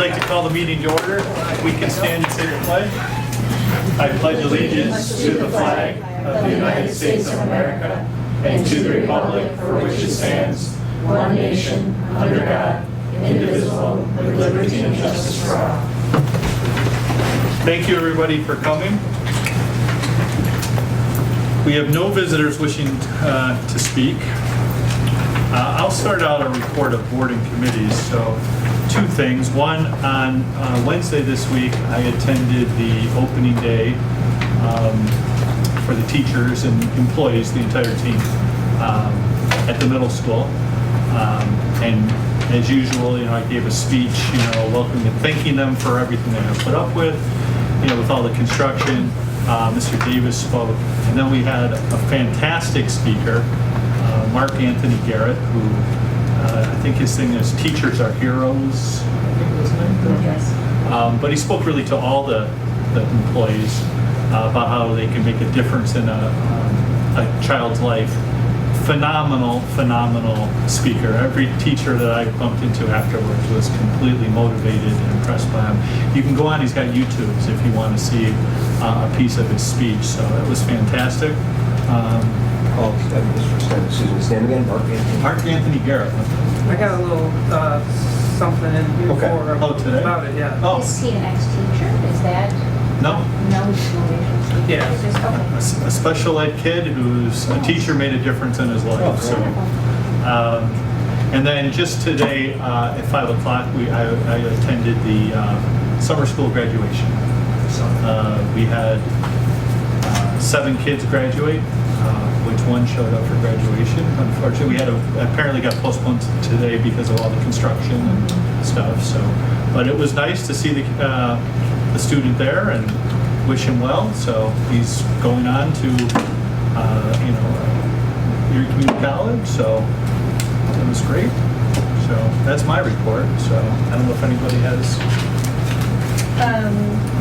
like to call the meeting to order. We can stand and say the pledge. I pledge allegiance to the flag of the United States of America and to the republic for which it stands, one nation, under God, indivisible, with liberty and justice for all. Thank you, everybody, for coming. We have no visitors wishing to speak. I'll start out a report of board and committees. So, two things. One, on Wednesday this week, I attended the opening day for the teachers and employees, the entire team, at the middle school. And as usual, I gave a speech, welcoming and thanking them for everything they have put up with, with all the construction. Mr. Davis spoke, and then we had a fantastic speaker, Mark Anthony Garrett, who I think his thing is "Teachers Are Heroes." I think that's his name. Yes. But he spoke really to all the employees about how they can make a difference in a child's life. Phenomenal speaker. Every teacher that I bumped into afterwards was completely motivated and impressed by him. You can go on, he's got YouTubes if you want to see a piece of his speech. So it was fantastic. Excuse me, his name again? Mark Anthony Garrett. I got a little something in here Okay. for Today? about it, yeah. Oh, Is he an ex-teacher? Is that? no. No, he's motivational. Yeah. It's just, okay. A special ed kid who's a teacher made a difference in his life. So, and then just today at 5 o'clock, I attended the summer school graduation. So we had 7 kids graduate, which one showed up for graduation. Unfortunately, we had apparently got postponed today because of all the construction and stuff. So, but it was nice to see the student there and wish him well. So he's going on to Erie Community College. So it was great. So that's my report. So I don't know if anybody has.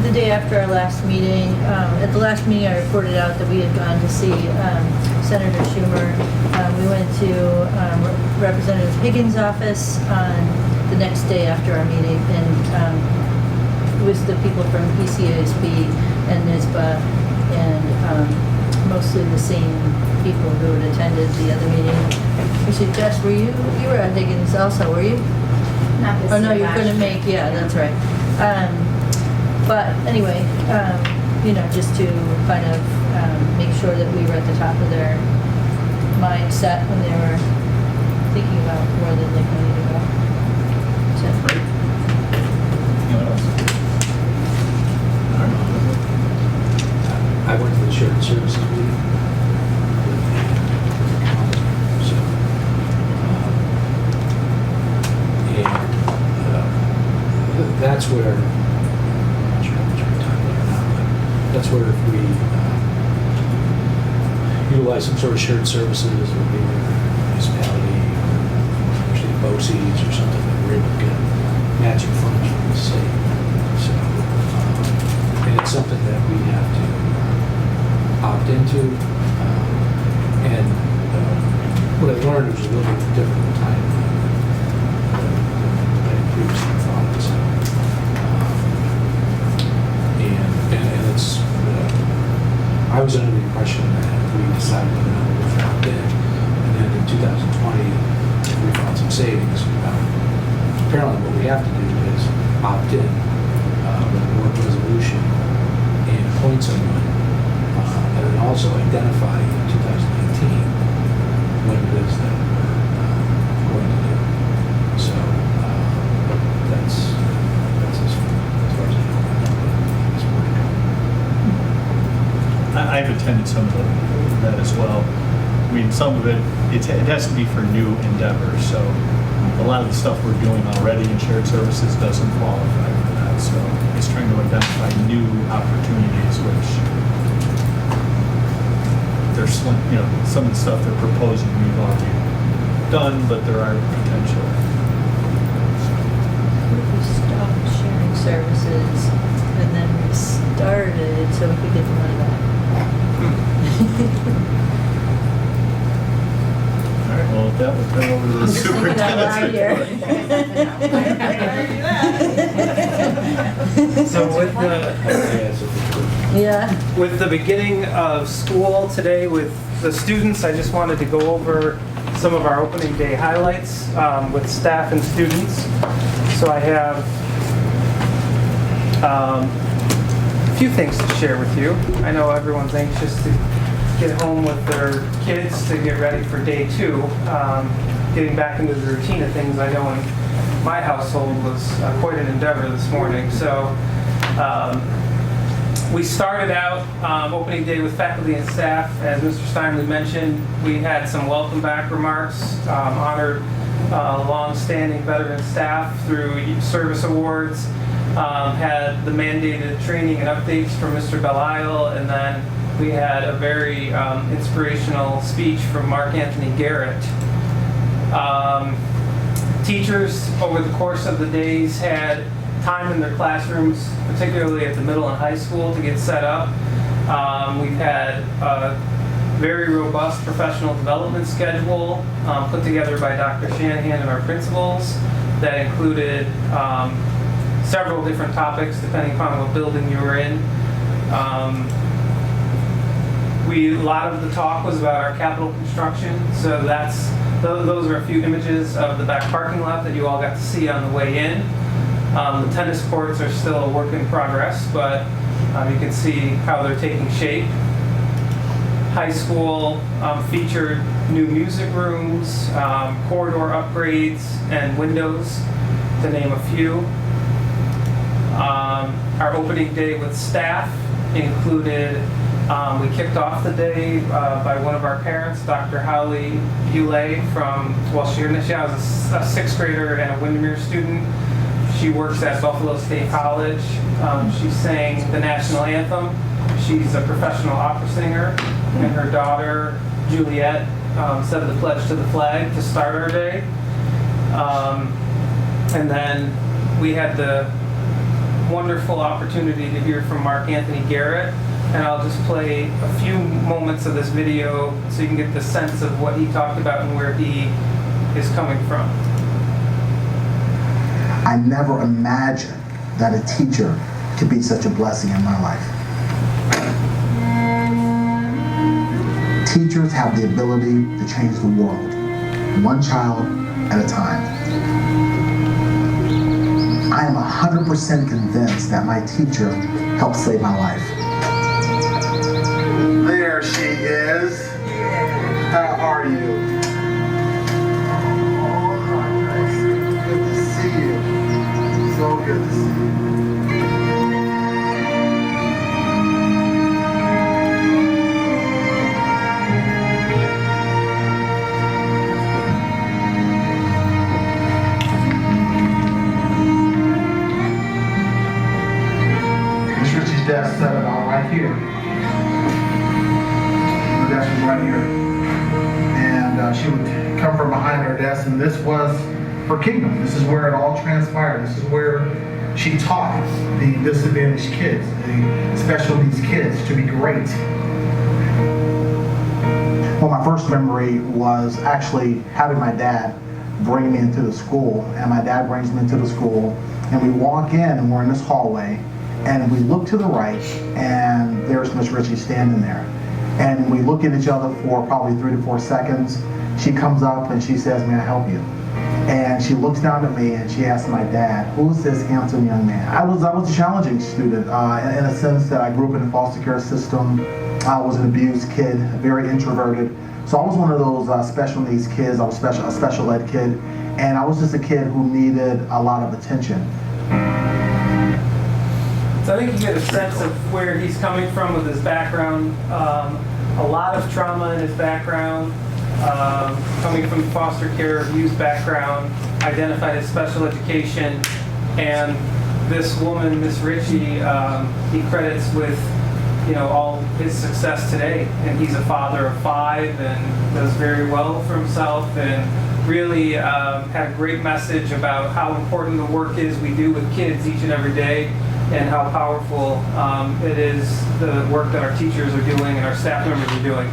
The day after our last meeting, at the last meeting I reported out that we had gone to see Senator Schumer. We went to Representative Higgins' office on the next day after our meeting, and it was the people from ECASB and NISBA, and mostly the same people who had attended the other meeting. We said, Jess, you were at Higgins also, were you? Not this Oh, no, you year, couldn't last make, yeah, that's right. But anyway, just to kind of make sure that we were at the top of their mindset when they were thinking about where they'd like money to go. So, Great. Anyone else? All right. I went to the shared services meeting. So, and that's where, I'm not sure how much we're talking about now, but that's where if we utilize some sort of shared services, or maybe a municipality, or usually BOCES or something, that we're able to get matching funds from the state. So, and it's something that we have to opt into. And what I learned was a little bit different time than I had previously thought. So, and it's, I was under the impression that we decided whether or not we were going to opt in. And then in 2020, we found some savings. Apparently what we have to do is opt in with a board resolution and appoint someone, and then also identify in 2018 what it is that we're going to do. So that's as far as I know about this board. I've attended some of that as well. I mean, some of it has to be for new endeavors. So a lot of the stuff we're doing already in shared services doesn't qualify for that. So it's trying to identify new opportunities, which there's some of the stuff they're proposing we've already done, but there are potential. we stopped sharing services and then we started so we could get the money back. All right. Well, that would turn over to the Just thinking out loud superintendent's here. report. Yeah. With the beginning of school today with the students, I just wanted to go over some of our opening day highlights with staff and students. So I have a few things to share with you. I know everyone's anxious to get home with their kids to get ready for day 2. Getting back into the routine of things, I know in my household was quite an endeavor this morning. So we started out opening day with faculty and staff. As Mr. Steinley mentioned, we had some welcome back remarks, honored long-standing veteran staff through service awards, had the mandated training and updates from Mr. Belisle, and then we had a very inspirational speech from Mark Anthony Garrett. Teachers over the course of the days had time in their classrooms, particularly at the middle and high school, to get set up. We've had a very robust professional development schedule put together by Dr. Shanahan and our principals that included several different topics depending upon what building you were in. A lot of the talk was about our capital construction, so those are a few images of the back parking lot that you all got to see on the way in. The tennis courts are still a work in progress, but you can see how they're taking shape. High school featured new music rooms, corridor upgrades, and windows, to name a few. Our opening day with staff included, we kicked off the day by one of our parents, Dr. Holly Hule she was a sixth grader and a Windermere student. She works at Buffalo State College. She sang the national anthem. She's a professional opera singer, and her daughter, Juliet, said the pledge to the flag to start our day. And then we had the wonderful opportunity to hear from Mark Anthony Garrett, and I'll just play a few moments of this video so you can get the sense of what he talked about and where he is coming from. I never imagined that a teacher could be such a blessing in my life. Teachers have the ability to change the world, one child at a time. I am 100% convinced that my teacher helped save my life. There she is. How are you? Good to see you. So good to see you. Miss Ritchie's desk set about right here. Her desk was right here. And she would come from behind her desk, and this was her kingdom. This is where it all transpired. This is where she taught the disadvantaged kids, the special needs kids, to be great. Well, my first memory was actually having my dad bring me into the school, and my dad brings me into the school, and we walk in, and we're in this hallway, and we look to the right, and there's Miss Ritchie standing there. And we look at each other for probably 3 to 4 seconds. She comes up and she says, "May I help you?" And she looks down at me and she asks my dad, "Who's this handsome young man?" I was a challenging student in a sense that I grew up in the foster care system. I was an abused kid, very introverted. So I was one of those special needs kids. I was a special ed kid, and I was just a kid who needed a lot of attention. So I think you get a sense of where he's coming from with his background. A lot of trauma in his background, coming from foster care, abuse background, identified as special education, and this woman, Miss Ritchie, he credits with all his success today. And he's a father of 5 and does very well for himself, and really had a great message about how important the work is we do with kids each and every day, and how powerful it is, the work that our teachers are doing and our staff members are doing.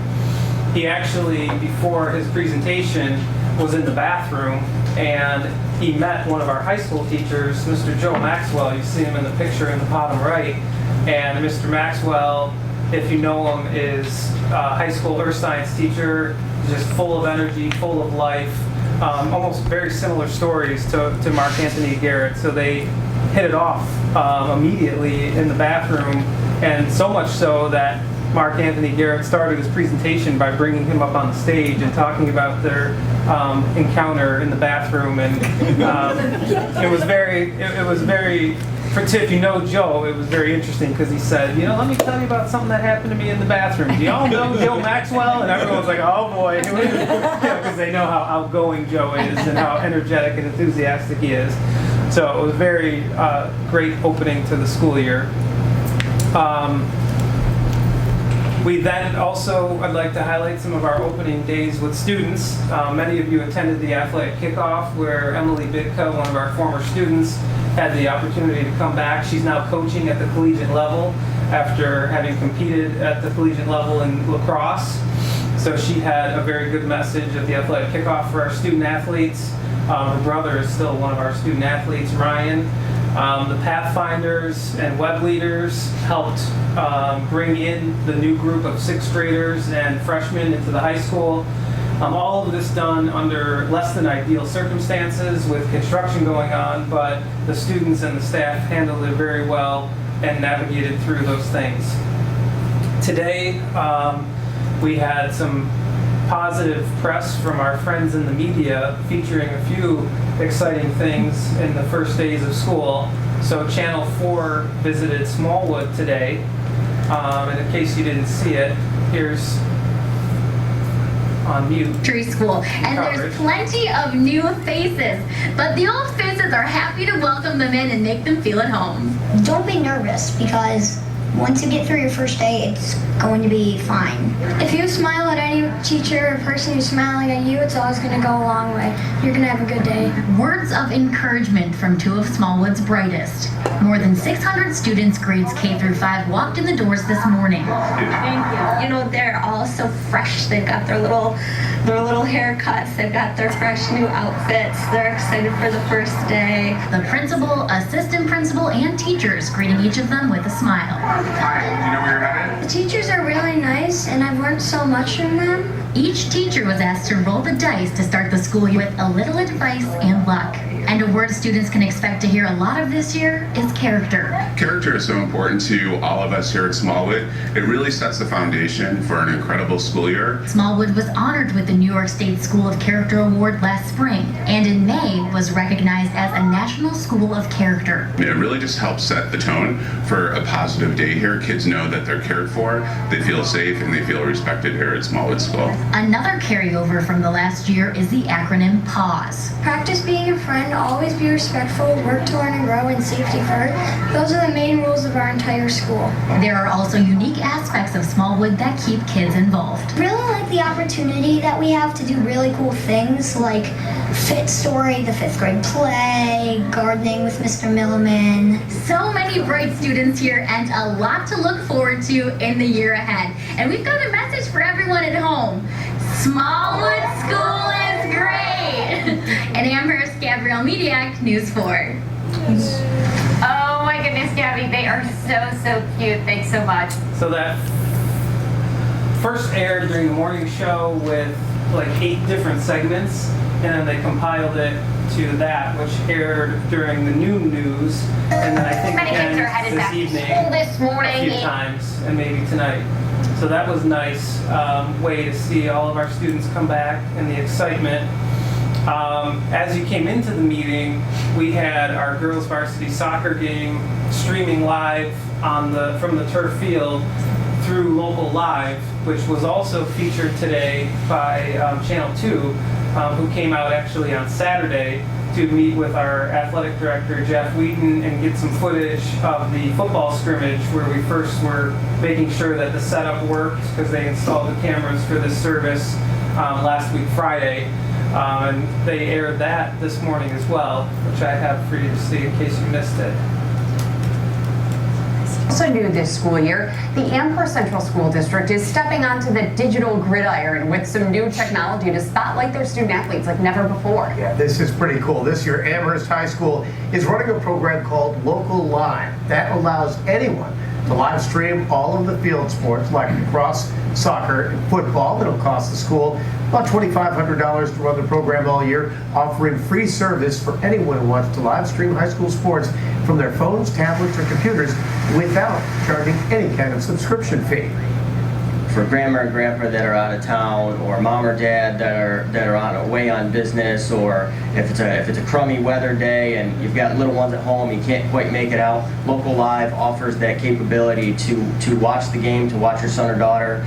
He actually, before his presentation, was in the bathroom, and he met one of our high school teachers, Mr. Joe Maxwell. You see him in the picture in the bottom right. And Mr. Maxwell, if you know him, is a high school earth science teacher, just full of energy, full of life. Almost very similar stories to Mark Anthony Garrett. So they hit it off immediately in the bathroom, and so much so that Mark Anthony Garrett started his presentation by bringing him up on the stage and talking about their encounter in the bathroom. And it was very, if you know Joe, it was very interesting because he said, let me tell you about something that happened to me in the bathroom. Do y'all know Joe Maxwell? And everyone was like, oh boy, because they know how outgoing Joe is and how energetic and enthusiastic he is. So it was a very great opening to the school year. We then also, I'd like to highlight some of our opening days with students. Many of you attended the athletic kickoff where Emily Bidka, one of our former students, had the opportunity to come back. She's now coaching at the collegiate level after having competed at the collegiate level in lacrosse. So she had a very good message at the athletic kickoff for our student athletes. Her brother is still one of our student athletes, Ryan. The Pathfinders and Web Leaders helped bring in the new group of 6th graders and freshmen into the high school. All of this done under less than ideal circumstances with construction going on, but the students and the staff handled it very well and navigated through those things. Today, we had some positive press from our friends in the media featuring a few exciting things in the first days of school. So Channel 4 visited Smallwood today. And in case you didn't see it, here's on mute. School, and there's plenty of new faces, but the old faces are happy to welcome them in and make them feel at home. Don't be nervous, because once you get through your first day, it's going to be fine. If you smile at any teacher or person who's smiling at you, it's always going to go a long way. You're going to have a good day. Words of encouragement from two of Smallwood's brightest. More than 600 students grades K through 5 walked in the doors this morning. Thank you. They're all so fresh. They've got their little haircuts. They've got their fresh new outfits. They're excited for the first day. The principal, assistant principal, and teachers greeting each of them with a smile. Hi, do you know where you're headed? The teachers are really nice, and I've learned so much from them. Each teacher was asked to roll the dice to start the school year with a little advice and luck. And a word students can expect to hear a lot of this year is character. Character is so important to all of us here at Smallwood. It really sets the foundation for an incredible school year. Smallwood was honored with the New York State School of Character Award last spring, and in May was recognized as a National School of Character. It really just helps set the tone for a positive day here. Kids know that they're cared for, they feel safe, and they feel respected here at Smallwood School. Another carryover from the last year is the acronym PAUSE. Practice being a friend, always be respectful, work to learn and grow, and safety first. Those are the main rules of our entire school. There are also unique aspects of Smallwood that keep kids involved. Really like the opportunity that we have to do really cool things like Fit Story, the 5th grade play, gardening with Mr. Milliman. So many bright students here and a lot to look forward to in the year ahead. And we've got a message for everyone at home. Smallwood School is great! And Amherst, Gabrielle Mediak, News 4. Oh my goodness, Gabby, they are so cute. Thanks so much. So that first aired during the morning show with like 8 different segments, and then they compiled it to that, which aired during the noon news, and then I think Many kids are again headed this back to evening school this a morning. few times, and maybe tonight. So that was nice way to see all of our students come back and the excitement. As you came into the meeting, we had our girls varsity soccer game streaming live from the turf field through Local Live, which was also featured today by Channel 2, who came out actually on Saturday to meet with our athletic director, Jeff Wheaton, and get some footage of the football scrimmage where we first were making sure that the setup worked because they installed the cameras for this service last week, Friday. And they aired that this morning as well, which I have for you to see in case you missed it. Also new this school year, the Amherst Central School District is stepping onto the digital gridiron with some new technology to spotlight their student athletes like never before. Yeah, this is pretty cool. This year, Amherst High School is running a program called Local Live. That allows anyone to live stream all of the field sports like lacrosse, soccer, and football. It'll cost the school about $2,500 to run the program all year, offering free service for anyone who wants to live stream high school sports from their phones, tablets, or computers without charging any kind of subscription fee. For grandma and grandpa that are out of town, or mom or dad that are on away on business, or if it's a crummy weather day and you've got little ones at home, you can't quite make it out, Local Live offers that capability to watch the game, to watch your son or daughter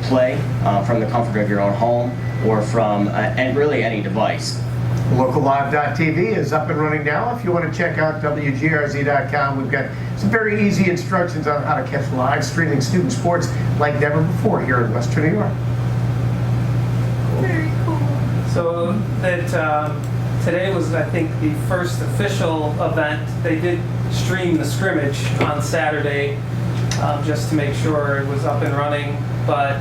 play from the comfort of your own home or from and really any device. LocalLive.tv is up and running now. If you want to check out WGRZ.com, we've got some very easy instructions on how to catch live streaming student sports like never before here in Western New York. Very cool. So that today was, I think, the first official event. They did stream the scrimmage on Saturday just to make sure it was up and running, but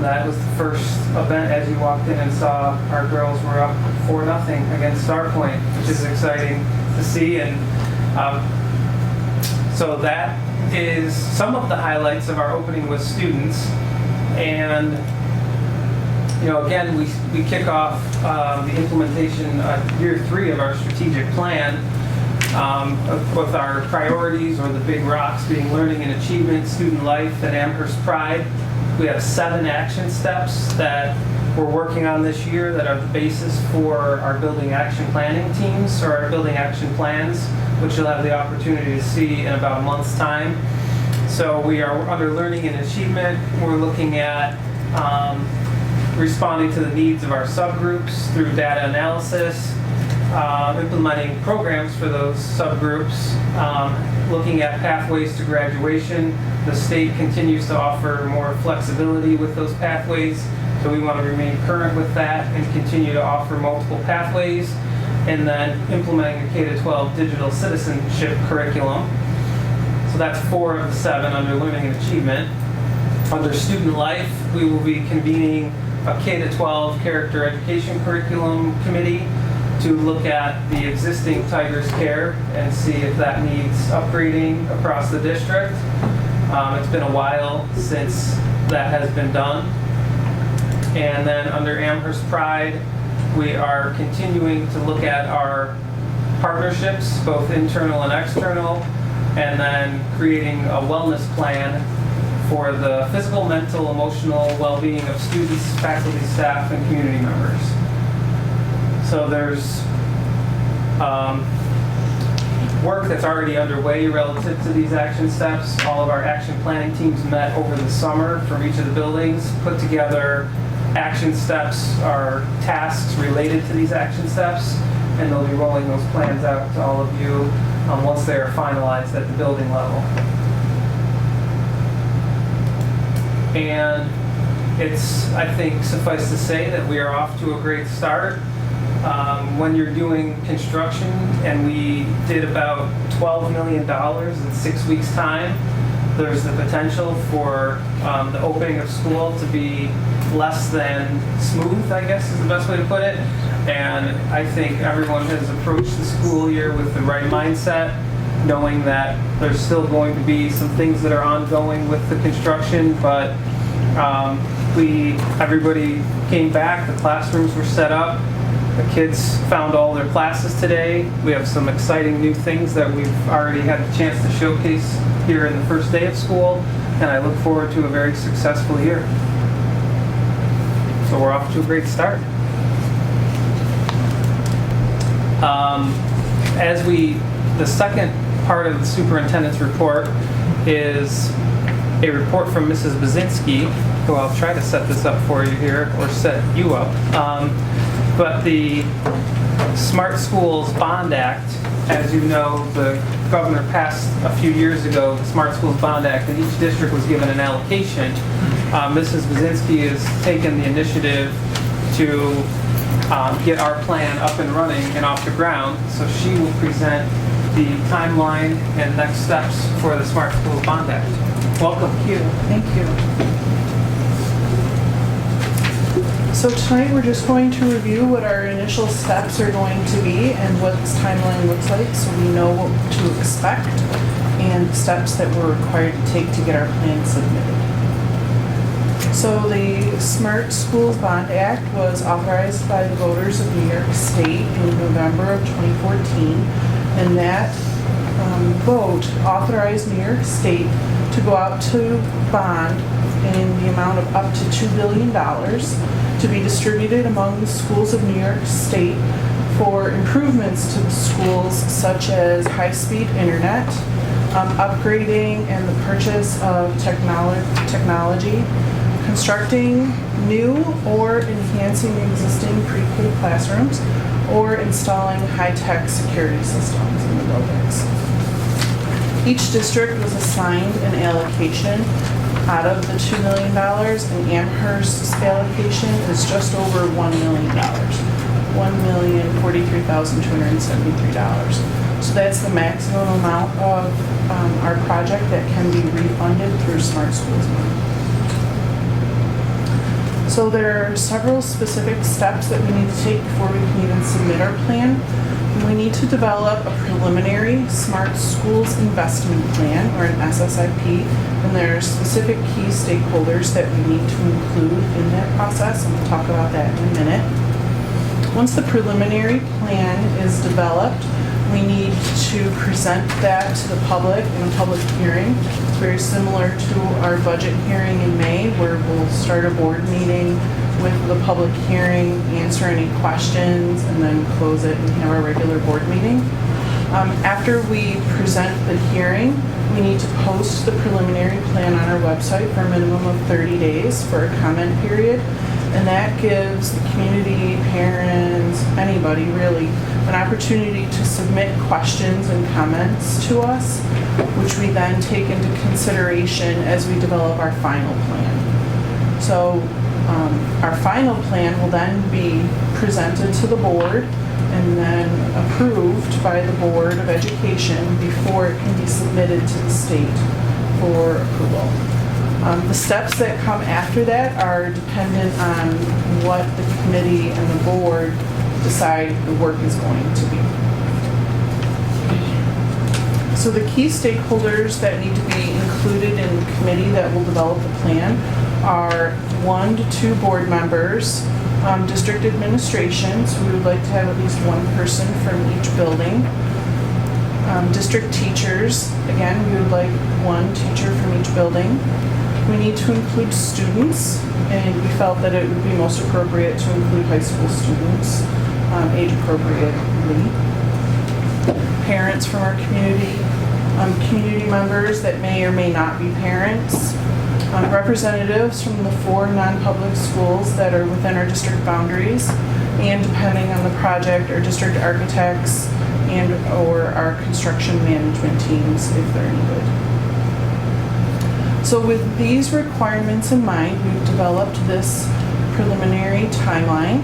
that was the first event. As you walked in and saw, our girls were up 4-0 against Starpoint, which is exciting to see. And so that is some of the highlights of our opening with students. And again, we kick off the implementation of year 3 of our strategic plan with our priorities, or the big rocks being learning and achievement, student life, and Amherst Pride. We have 7 action steps that we're working on this year that are the basis for our building action planning teams, or our building action plans, which you'll have the opportunity to see in about a month's time. So we are under learning and achievement. We're looking at responding to the needs of our subgroups through data analysis, implementing programs for those subgroups, looking at pathways to graduation. The state continues to offer more flexibility with those pathways, so we want to remain current with that and continue to offer multiple pathways. And then implementing a K-12 digital citizenship curriculum. So that's 4 of the 7 under learning and achievement. Under student life, we will be convening a K-12 character education curriculum committee to look at the existing Tigers Care and see if that needs upgrading across the district. It's been a while since that has been done. And then under Amherst Pride, we are continuing to look at our partnerships, both internal and external, and then creating a wellness plan for the physical, mental, emotional well-being of students, faculty, staff, and community members. So there's work that's already underway relative to these action steps. All of our action planning teams met over the summer from each of the buildings, put together action steps or tasks related to these action steps, and they'll be rolling those plans out to all of you once they are finalized at the building level. And it's, I think, suffice to say that we are off to a great start. When you're doing construction, and we did about $12 million in 6 weeks' time, there's the potential for the opening of school to be less than smooth, I guess is the best way to put it. And I think everyone has approached the school year with the right mindset, knowing that there's still going to be some things that are ongoing with the construction, but everybody came back, the classrooms were set up, the kids found all their classes today. We have some exciting new things that we've already had the chance to showcase here in the first day of school, and I look forward to a very successful year. So we're off to a great start. The second part of the superintendent's report is a report from Mrs. Bazinski, who I'll try to set this up for you here, or set you up. But the Smart Schools Bond Act, as you know, the governor passed a few years ago the Smart Schools Bond Act, and each district was given an allocation. Mrs. Bazinski has taken the initiative to get our plan up and running and off the ground, so she will present the timeline and next steps for the Smart Schools Bond Act. Welcome. Thank you. So tonight we're just going to review what our initial steps are going to be and what this timeline looks like so we know what to expect and the steps that we're required to take to get our plan submitted. So the Smart Schools Bond Act was authorized by the voters of New York State in November of 2014, and that vote authorized New York State to go out to bond in the amount of up to $2 billion to be distributed among the schools of New York State for improvements to the schools such as high-speed internet, upgrading and the purchase of technology, constructing new or enhancing existing pre-K classrooms, or installing high-tech security systems in the buildings. Each district was assigned an allocation out of the $2 million, and Amherst's allocation is just over $1 million, $1,043,273. So that's the maximum amount of our project that can be refunded through Smart Schools money. So there are several specific steps that we need to take before we can even submit our plan. We need to develop a preliminary Smart Schools Investment Plan, or an SSIP, and there are specific key stakeholders that we need to include in that process, and we'll talk about that in a minute. Once the preliminary plan is developed, we need to present that to the public in a public hearing. It's very similar to our budget hearing in May, where we'll start a board meeting with the public hearing, answer any questions, and then close it and have our regular board meeting. After we present the hearing, we need to post the preliminary plan on our website for a minimum of 30 days for a comment period. And that gives the community, parents, anybody really, an opportunity to submit questions and comments to us, which we then take into consideration as we develop our final plan. So our final plan will then be presented to the board and then approved by the Board of Education before it can be submitted to the state for approval. The steps that come after that are dependent on what the committee and the board decide the work is going to be. So the key stakeholders that need to be included in the committee that will develop the plan are 1 to 2 board members, district administration, so we would like to have at least one person from each building. District teachers, again, we would like one teacher from each building. We need to include students, and we felt that it would be most appropriate to include high school students, age appropriately. Parents from our community, community members that may or may not be parents, representatives from the 4 non-public schools that are within our district boundaries, and depending on the project, our district architects and or our construction management teams if they're needed. So with these requirements in mind, we've developed this preliminary timeline.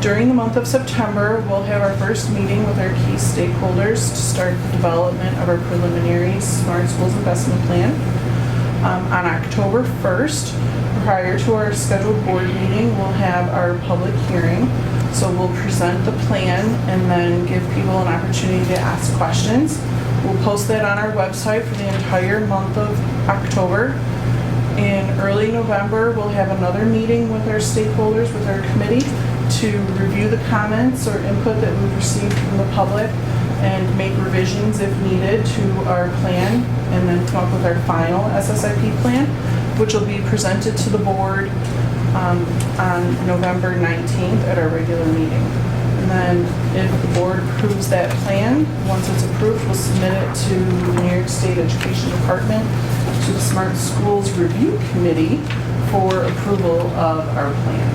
During the month of September, we'll have our first meeting with our key stakeholders to start the development of our preliminary Smart Schools Investment Plan. On October 1st, prior to our scheduled board meeting, we'll have our public hearing. So we'll present the plan and then give people an opportunity to ask questions. We'll post that on our website for the entire month of October. In early November, we'll have another meeting with our stakeholders, with our committee, to review the comments or input that we've received from the public and make revisions if needed to our plan, and then come up with our final SSIP plan, which will be presented to the board on November 19th at our regular meeting. And then if the board approves that plan, once it's approved, we'll submit it to the New York State Education Department, to the Smart Schools Review Committee for approval of our plan.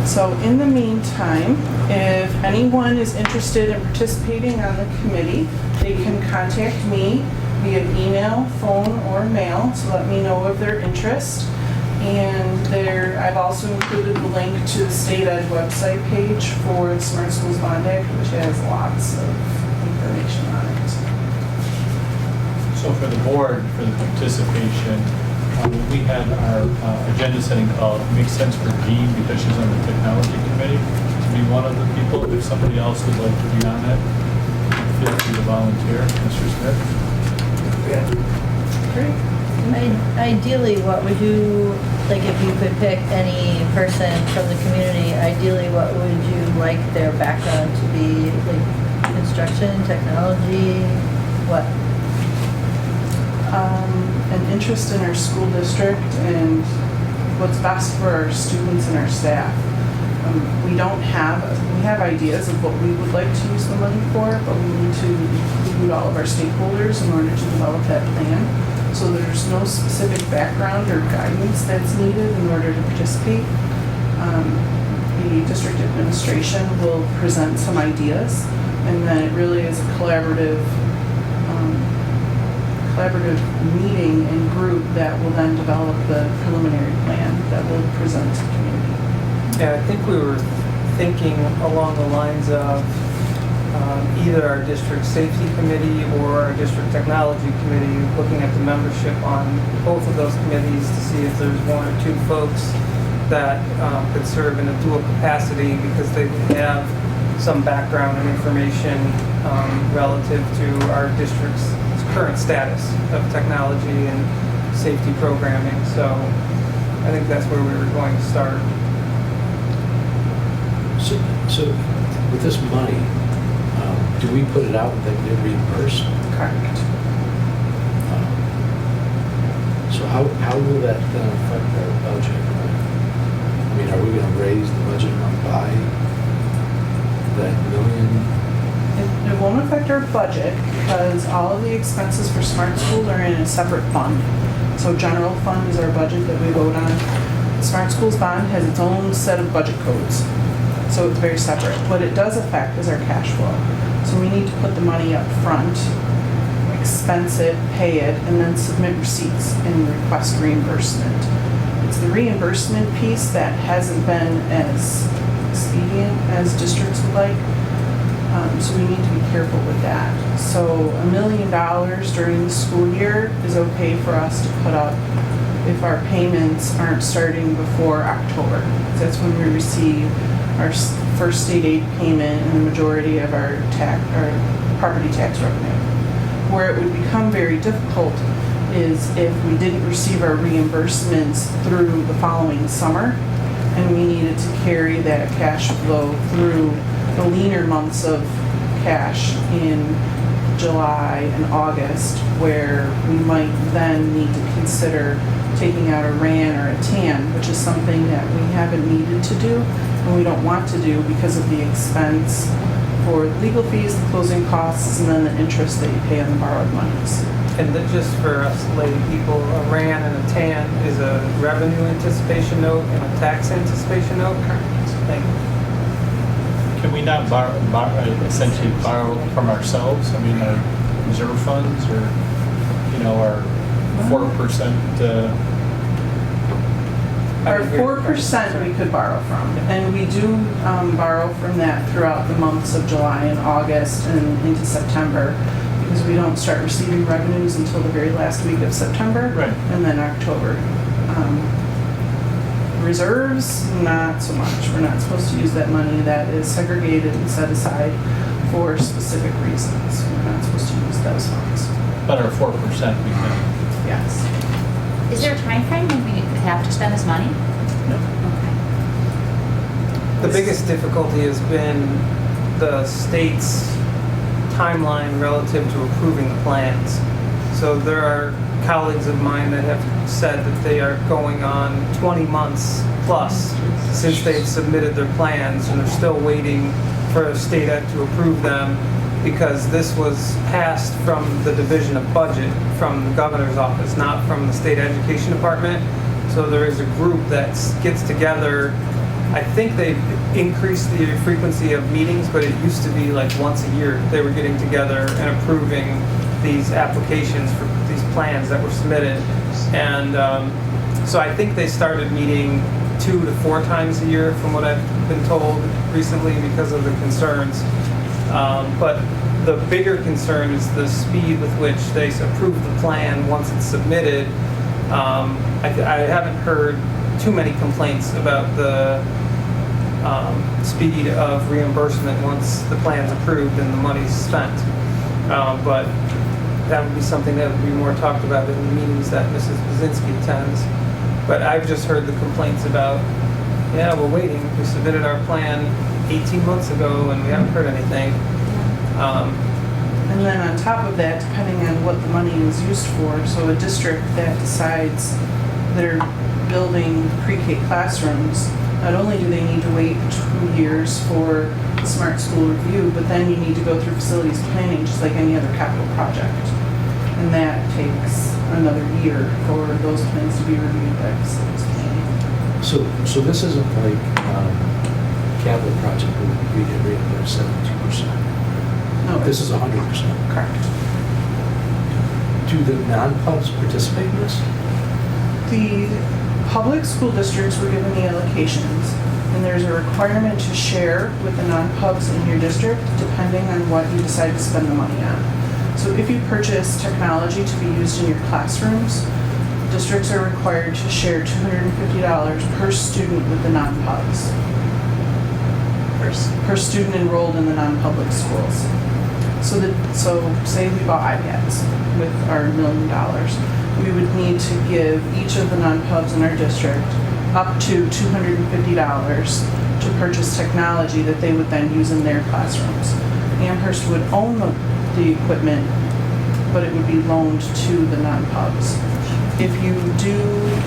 So in the meantime, if anyone is interested in participating on the committee, they can contact me via email, phone, or mail to let me know of their interest. And there, I've also included the link to the State Ed website page for the Smart Schools Bond Act, which has lots of information on it. So for the board, for the participation, when we had our agenda setting call, it makes sense for Dean, because she's on the technology committee, to be one of the people. If somebody else would like to be on it, feel free to volunteer. Mr. Smith? Great. Ideally, what would you, like if you could pick any person from the community, ideally what would you like their background to be? Like construction, technology, what? An interest in our school district and what's best for our students and our staff. We have ideas of what we would like to use the money for, but we need to include all of our stakeholders in order to develop that plan. So there's no specific background or guidance that's needed in order to participate. The district administration will present some ideas, and then it really is a collaborative meeting and group that will then develop the preliminary plan that will present to the community. Yeah, I think we were thinking along the lines of either our district safety committee or our district technology committee, looking at the membership on both of those committees to see if there's one or two folks that could serve in a dual capacity, because they would have some background and information relative to our district's current status of technology and safety programming. So I think that's where we were going to start. So with this money, do we put it out and then get reimbursed? Correct. So how will that then affect our budget? I mean, are we going to raise the budget amount by that million? It won't affect our budget because all of the expenses for Smart Schools are in a separate fund. So general fund is our budget that we vote on. Smart Schools Bond has its own set of budget codes. So it's very separate. What it does affect is our cash flow. So we need to put the money up front, expense it, pay it, and then submit receipts and request reimbursement. It's the reimbursement piece that hasn't been as expedient as districts would like. So we need to be careful with that. So $1 million during the school year is okay for us to put up if our payments aren't starting before October. That's when we receive our first state aid payment and the majority of our property tax revenue. Where it would become very difficult is if we didn't receive our reimbursements through the following summer and we needed to carry that cash flow through the leaner months of cash in July and August, where we might then need to consider taking out a RAN or a TAN, which is something that we haven't needed to do and we don't want to do because of the expense for legal fees, the closing costs, and then the interest that you pay on the borrowed monies. And that just for us lay people, a RAN and a TAN is a revenue anticipation note and a tax anticipation note? Thank you. Can we not essentially borrow from ourselves? I mean, our reserve funds or, our 4%? Our 4% we could borrow from, and we do borrow from that throughout the months of July and August and into September, because we don't start receiving revenues until the very last week of September. Right. And then October. Reserves, not so much. We're not supposed to use that money. That is segregated and set aside for specific reasons. We're not supposed to use those funds. But our 4% we can. Yes. Is there a time frame when we have to spend this money? No. Okay. The biggest difficulty has been the state's timeline relative to approving the plans. So there are colleagues of mine that have said that they are going on 20 months plus since they've submitted their plans, and they're still waiting for state ed to approve them, because this was passed from the Division of Budget from the governor's office, not from the state education department. So there is a group that gets together. I think they've increased the frequency of meetings, but it used to be like once a year they were getting together and approving these applications for these plans that were submitted. And So I think they started meeting 2 to 4 times a year from what I've been told recently because of the concerns. But the bigger concern is the speed with which they approve the plan once it's submitted. I haven't heard too many complaints about the speed of reimbursement once the plan's approved and the money's spent. But that would be something that would be more talked about in the meetings that Mrs. Buzinski attends. But I've just heard the complaints about, yeah, we're waiting. We submitted our plan 18 months ago and we haven't heard anything. And then on top of that, depending on what the money is used for, so a district that decides they're building pre-K classrooms, not only do they need to wait 2 years for the Smart School Review, but then you need to go through facilities planning just like any other capital project. And that takes another year for those plans to be reviewed by facilities planning. So this isn't like capital project where we get reimbursed 72%. No, This is 100%. correct. Do the non-pubs participate in this? The public school districts were given the allocations, and there's a requirement to share with the non-pubs in your district depending on what you decide to spend the money on. So if you purchase technology to be used in your classrooms, districts are required to share $250 per student with the non-pubs. Per student enrolled in the non-public schools. So say we bought iPads with our $1 million. We would need to give each of the non-pubs in our district up to $250 to purchase technology that they would then use in their classrooms. Amherst would own the equipment, but it would be loaned to the non-pubs. If you do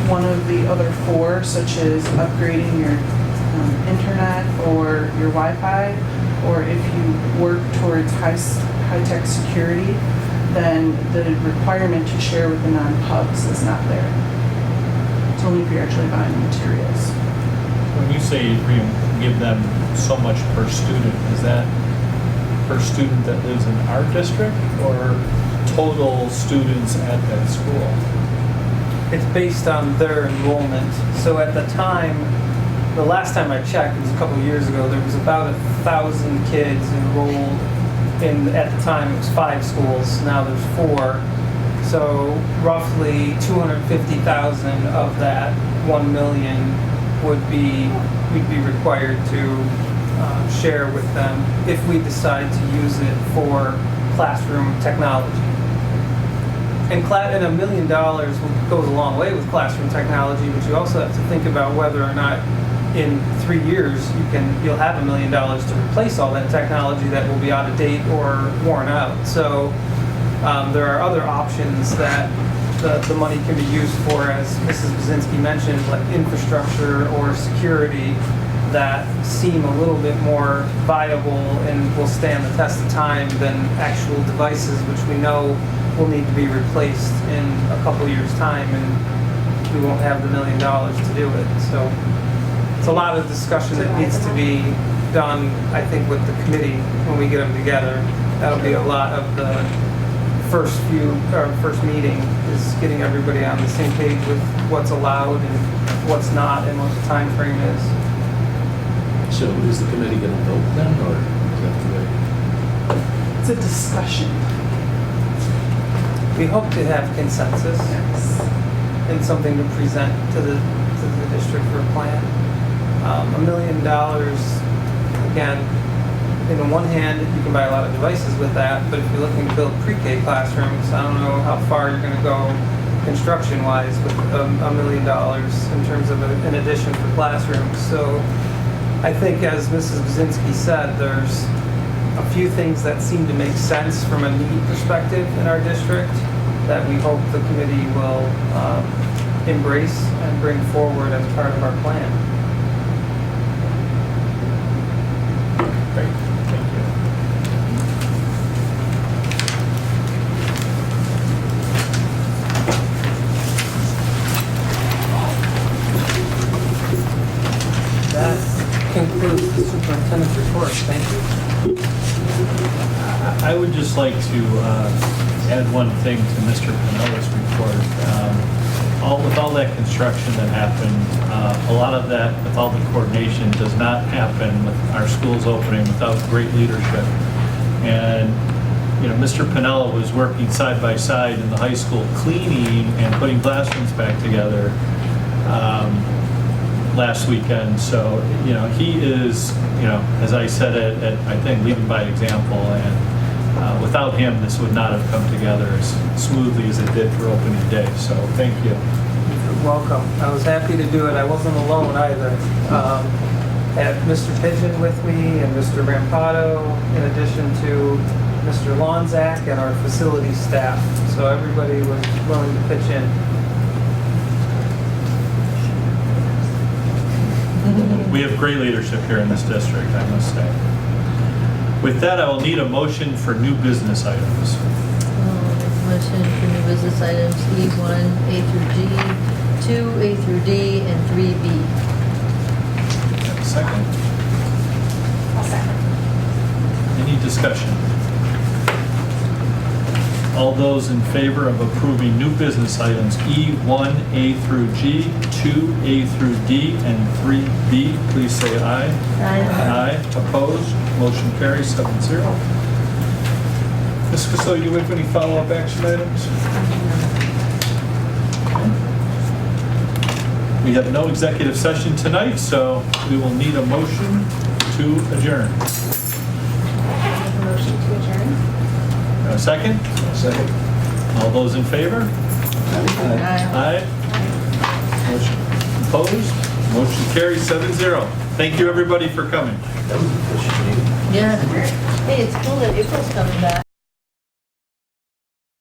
one of the other 4, such as upgrading your internet or your Wi-Fi, or if you work towards high-tech security, then the requirement to share with the non-pubs is not there. It's only if you're actually buying materials. When you say give them so much per student, is that per student that lives in our district or total students at that school? It's based on their enrollment. So at the time, the last time I checked, it was a couple years ago, there was about 1,000 kids enrolled in, at the time it was 5 schools, now there's 4. So roughly 250,000 of that 1 million we'd be required to share with them if we decide to use it for classroom technology. And $1 million goes a long way with classroom technology, but you also have to think about whether or not in 3 years you'll have $1 million to replace all that technology that will be out of date or worn out. So there are other options that the money can be used for, as Mrs. Buzinski mentioned, like infrastructure or security, that seem a little bit more viable and will stand the test of time than actual devices, which we know will need to be replaced in a couple years' time, and we won't have the $1 million to do it. So it's a lot of discussion that needs to be done, I think, with the committee when we get them together. That'll be a lot of the first meeting, is getting everybody on the same page with what's allowed and what's not and what the time frame is. So is the committee going to vote then, or is that the way? It's a discussion. We hope to have consensus and something to present to the district for a plan. $1 million, again, in the one hand, you can buy a lot of devices with that, but if you're looking to build pre-K classrooms, I don't know how far you're going to go construction-wise with $1 million in terms of an addition for classrooms. So I think, as Mrs. Buzinski said, there's a few things that seem to make sense from a need perspective in our district that we hope the committee will embrace and bring forward as part of our plan. Great, thank you. That concludes the superintendent's report. Thank you. I would just like to add one thing to Mr. Pinella's report. with all that construction that happened, a lot of that, with all the coordination, does not happen with our schools opening without great leadership. And, you know, Mr. Pinella was working side by side in the high school, cleaning and putting classrooms back together last weekend. So, you know, he is, you know, as I said, I think leading by example. And without him, this would not have come together as smoothly as it did for opening day. So thank you. You're welcome. I was happy to do it. I wasn't alone either. Had Mr. Pigeon with me and Mr. Rampato, in addition to Mr. Lonzak and our facility staff. So everybody was willing to pitch in. We have great leadership here in this district, I must say. With that, I will need a motion for new business items. Motion for new business items E1, A through G, 2, A through D, and 3B. Have a second? I'll second. Any discussion? All those in favor of approving new business items E1, A through G, 2, A through D, and 3B, please say aye. Aye. Aye. Opposed? Motion carries 7-0. Ms. Casillo, you have any follow-up action items? We have no executive session tonight, so we will need a motion to adjourn. Motion to adjourn. A second? Second. All those in favor? Aye. Aye. Motion opposed? Motion carries 7-0. Thank you, everybody, for coming. That was a efficient meeting. Yeah. Hey, it's cool that April's coming back.